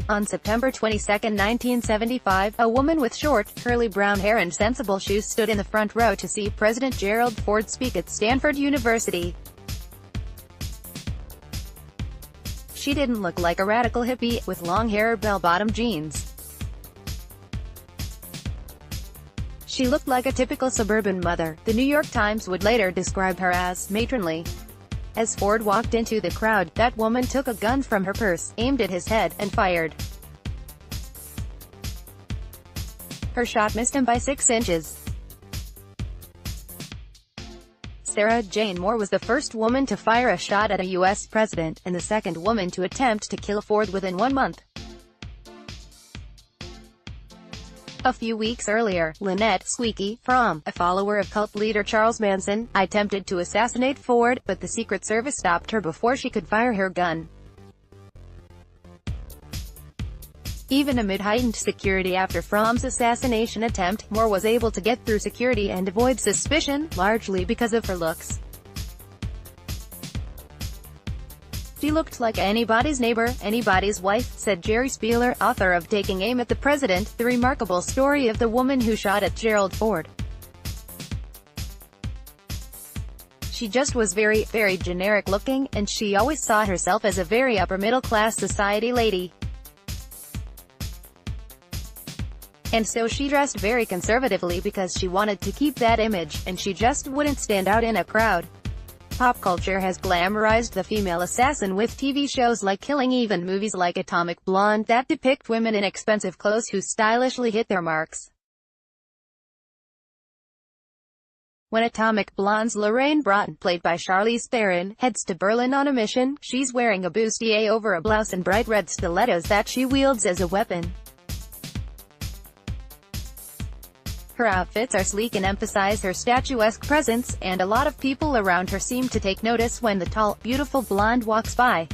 On September 22, 1975, a woman with short, curly brown hair and sensible shoes stood in the front row to see President Gerald Ford speak at Stanford University. She didn't look like a radical hippie, with long hair or bell-bottom jeans. She looked like a typical suburban mother. The New York Times would later describe her as matronly. As Ford walked into the crowd, that woman took a gun from her purse, aimed at his head, and fired. Her shot missed him by 6 inches. Sara Jane Moore was the first woman to fire a shot at a U.S. president, and the second woman to attempt to kill Ford within 1 month. A few weeks earlier, Lynette "Squeaky" Fromm, a follower of cult leader Charles Manson, attempted to assassinate Ford, but the Secret Service stopped her before she could fire her gun. Even amid heightened security after Fromm's assassination attempt, Moore was able to get through security and avoid suspicion, largely because of her looks. She looked like anybody's neighbor, anybody's wife, said Jerry Spieler, author of Taking Aim at the President, the remarkable story of the woman who shot at Gerald Ford. She just was very, very generic looking, and she always saw herself as a very upper-middle-class society lady. And so she dressed very conservatively because she wanted to keep that image, and she just wouldn't stand out in a crowd. Pop culture has glamorized the female assassin with TV shows like Killing Eve and movies like Atomic Blonde that depict women in expensive clothes who stylishly hit their marks. When Atomic Blonde's Lorraine Broughton, played by Charlize Theron, heads to Berlin on a mission, she's wearing a bustier over a blouse and bright red stilettos that she wields as a weapon. Her outfits are sleek and emphasize her statuesque presence, and a lot of people around her seem to take notice when the tall, beautiful blonde walks by.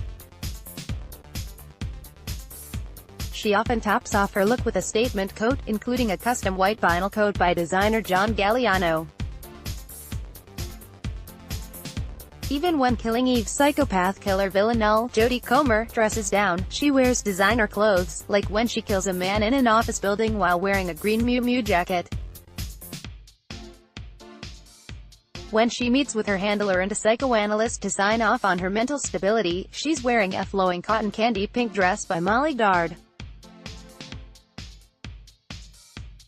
She often tops off her look with a statement coat, including a custom white vinyl coat by designer John Galliano. Even when Killing Eve's psychopath killer villain Jodie Comer dresses down, she wears designer clothes, like when she kills a man in an office building while wearing a green Miu Miu jacket. When she meets with her handler and a psychoanalyst to sign off on her mental stability, she's wearing a flowing cotton candy pink dress by Molly Dard.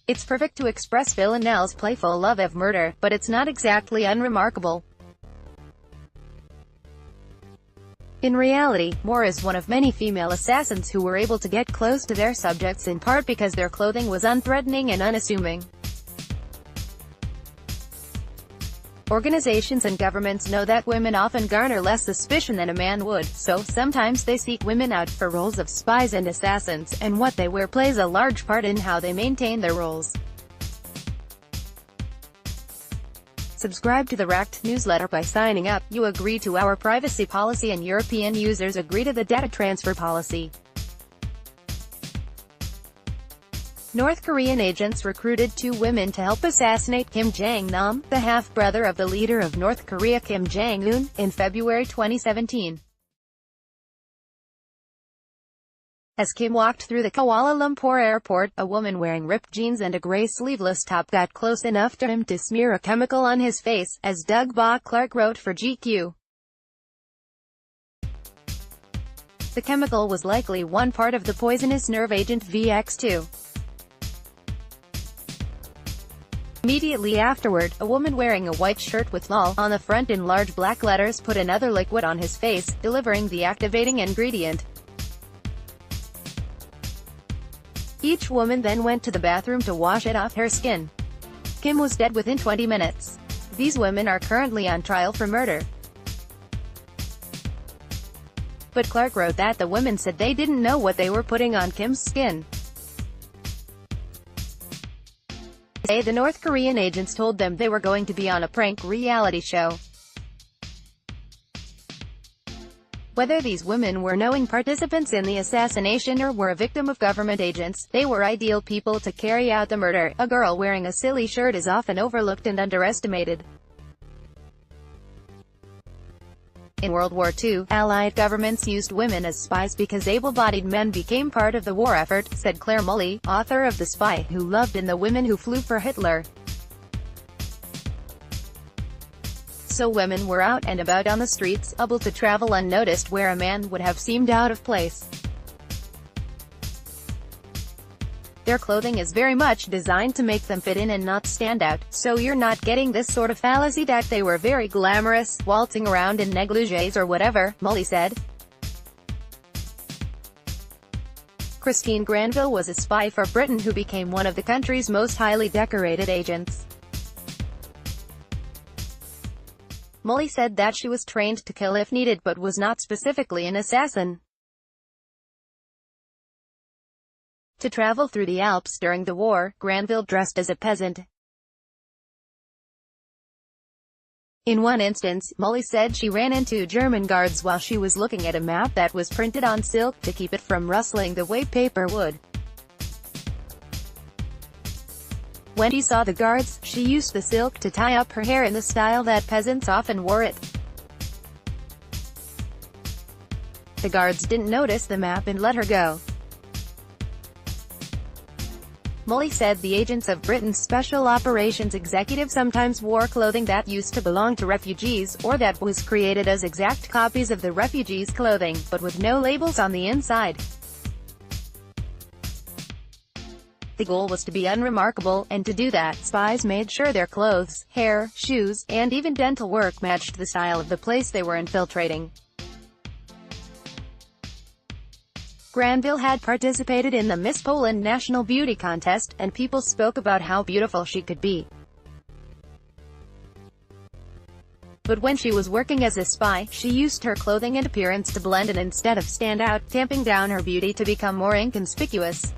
It's perfect to express Villanelle's playful love of murder, but it's not exactly unremarkable. In reality, Moore is one of many female assassins who were able to get close to their subjects in part because their clothing was unthreatening and unassuming. Organizations and governments know that women often garner less suspicion than a man would, so sometimes they seek women out for roles of spies and assassins, and what they wear plays a large part in how they maintain their roles. Subscribe to the Racked newsletter by signing up. You agree to our privacy policy and European users agree to the data transfer policy. North Korean agents recruited 2 women to help assassinate Kim Jong-nam, the half-brother of the leader of North Korea Kim Jong-un, in February 2017. As Kim walked through the Kuala Lumpur airport, a woman wearing ripped jeans and a gray sleeveless top got close enough to him to smear a chemical on his face, as Doug Clark wrote for GQ. The chemical was likely one part of the poisonous nerve agent VX2. Immediately afterward, a woman wearing a white shirt with "LOL" on the front in large black letters put another liquid on his face, delivering the activating ingredient. Each woman then went to the bathroom to wash it off her skin. Kim was dead within 20 minutes. These women are currently on trial for murder. But Clark wrote that the women said they didn't know what they were putting on Kim's skin. The North Korean agents told them they were going to be on a prank reality show. Whether these women were knowing participants in the assassination or were a victim of government agents, they were ideal people to carry out the murder. A girl wearing a silly shirt is often overlooked and underestimated. In World War II, Allied governments used women as spies because able-bodied men became part of the war effort, said Claire Mully, author of The Spy Who Loved and The Women Who Flew for Hitler. So women were out and about on the streets, able to travel unnoticed where a man would have seemed out of place. Their clothing is very much designed to make them fit in and not stand out, so you're not getting this sort of fallacy that they were very glamorous, waltzing around in negligées or whatever, Mully said. Christine Granville was a spy for Britain who became one of the country's most highly decorated agents. Mully said that she was trained to kill if needed but was not specifically an assassin. To travel through the Alps during the war, Granville dressed as a peasant. In one instance, Mully said she ran into German guards while she was looking at a map that was printed on silk to keep it from rustling the way paper would. When she saw the guards, she used the silk to tie up her hair in the style that peasants often wore it. The guards didn't notice the map and let her go. Mully said the agents of Britain's Special Operations Executive sometimes wore clothing that used to belong to refugees, or that was created as exact copies of the refugees' clothing, but with no labels on the inside. The goal was to be unremarkable, and to do that, spies made sure their clothes, hair, shoes, and even dental work matched the style of the place they were infiltrating. Granville had participated in the Miss Poland National Beauty Contest, and people spoke about how beautiful she could be. But when she was working as a spy, she used her clothing and appearance to blend in instead of stand out, tamping down her beauty to become more inconspicuous.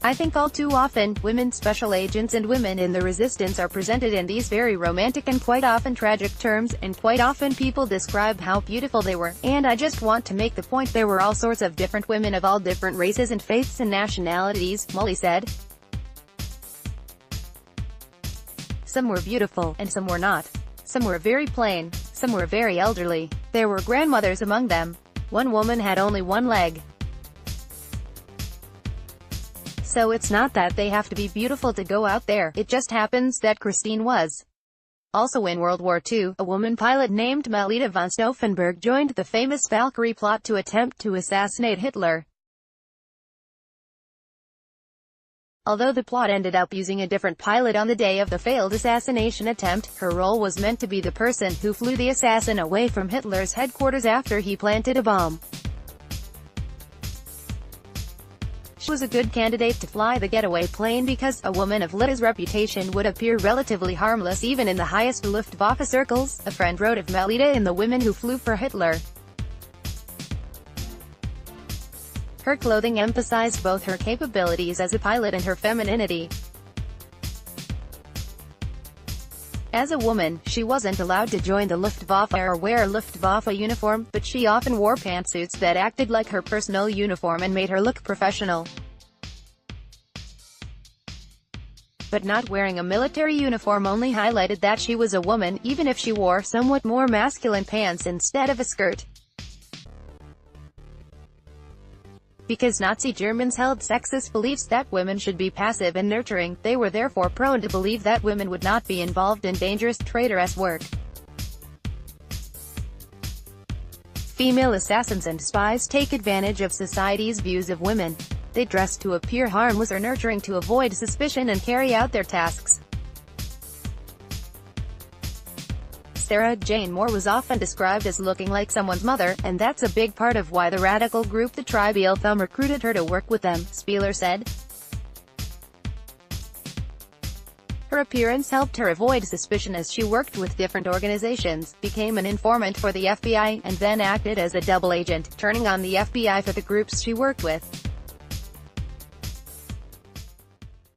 I think all too often, women special agents and women in the resistance are presented in these very romantic and quite often tragic terms, and quite often people describe how beautiful they were, and I just want to make the point there were all sorts of different women of all different races and faiths and nationalities, Mully said. Some were beautiful, and some were not. Some were very plain. Some were very elderly. There were grandmothers among them. One woman had only one leg. So it's not that they have to be beautiful to go out there, it just happens that Christine was. Also in World War II, a woman pilot named Melita von Stauffenberg joined the famous Valkyrie plot to attempt to assassinate Hitler. Although the plot ended up using a different pilot on the day of the failed assassination attempt, her role was meant to be the person who flew the assassin away from Hitler's headquarters after he planted a bomb. She was a good candidate to fly the getaway plane because a woman of Lita's reputation would appear relatively harmless even in the highest Luftwaffe circles, a friend wrote of Melita in The Women Who Flew for Hitler. Her clothing emphasized both her capabilities as a pilot and her femininity. As a woman, she wasn't allowed to join the Luftwaffe or wear a Luftwaffe uniform, but she often wore pantsuits that acted like her personal uniform and made her look professional. But not wearing a military uniform only highlighted that she was a woman, even if she wore somewhat more masculine pants instead of a skirt. Because Nazi Germans held sexist beliefs that women should be passive and nurturing, they were therefore prone to believe that women would not be involved in dangerous, traitorous work. Female assassins and spies take advantage of society's views of women. They dress to appear harmless or nurturing to avoid suspicion and carry out their tasks. Sara Jane Moore was often described as looking like someone's mother, and that's a big part of why the radical group the Tribal Thumb recruited her to work with them, Spieler said. Her appearance helped her avoid suspicion as she worked with different organizations, became an informant for the FBI, and then acted as a double agent, turning on the FBI for the groups she worked with.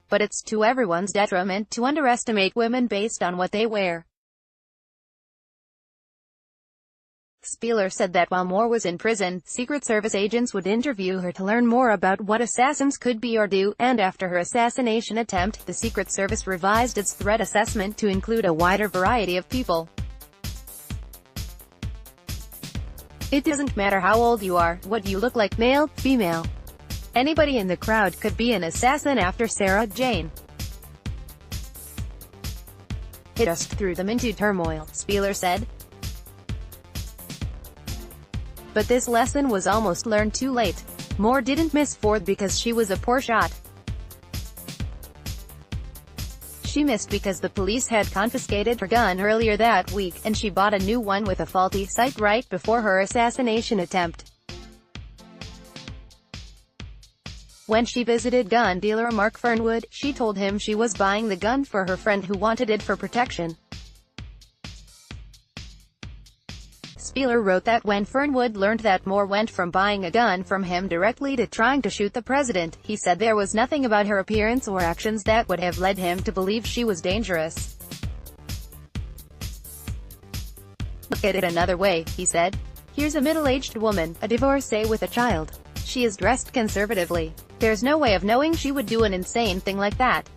But it's to everyone's detriment to underestimate women based on what they wear. Spieler said that while Moore was in prison, Secret Service agents would interview her to learn more about what assassins could be or do, and after her assassination attempt, the Secret Service revised its threat assessment to include a wider variety of people. It doesn't matter how old you are, what you look like, male, female. Anybody in the crowd could be an assassin after Sara Jane It just threw them into turmoil, Spieler said. But this lesson was almost learned too late. Moore didn't miss Ford because she was a poor shot. She missed because the police had confiscated her gun earlier that week, and she bought a new one with a faulty sight right before her assassination attempt. When she visited gun dealer Mark Fernwood, she told him she was buying the gun for her friend who wanted it for protection. Spieler wrote that when Fernwood learned that Moore went from buying a gun from him directly to trying to shoot the president, he said there was nothing about her appearance or actions that would have led him to believe she was dangerous. Look at it another way, he said. Here's a middle-aged woman, a divorcee with a child. She is dressed conservatively. There's no way of knowing she would do an insane thing like that.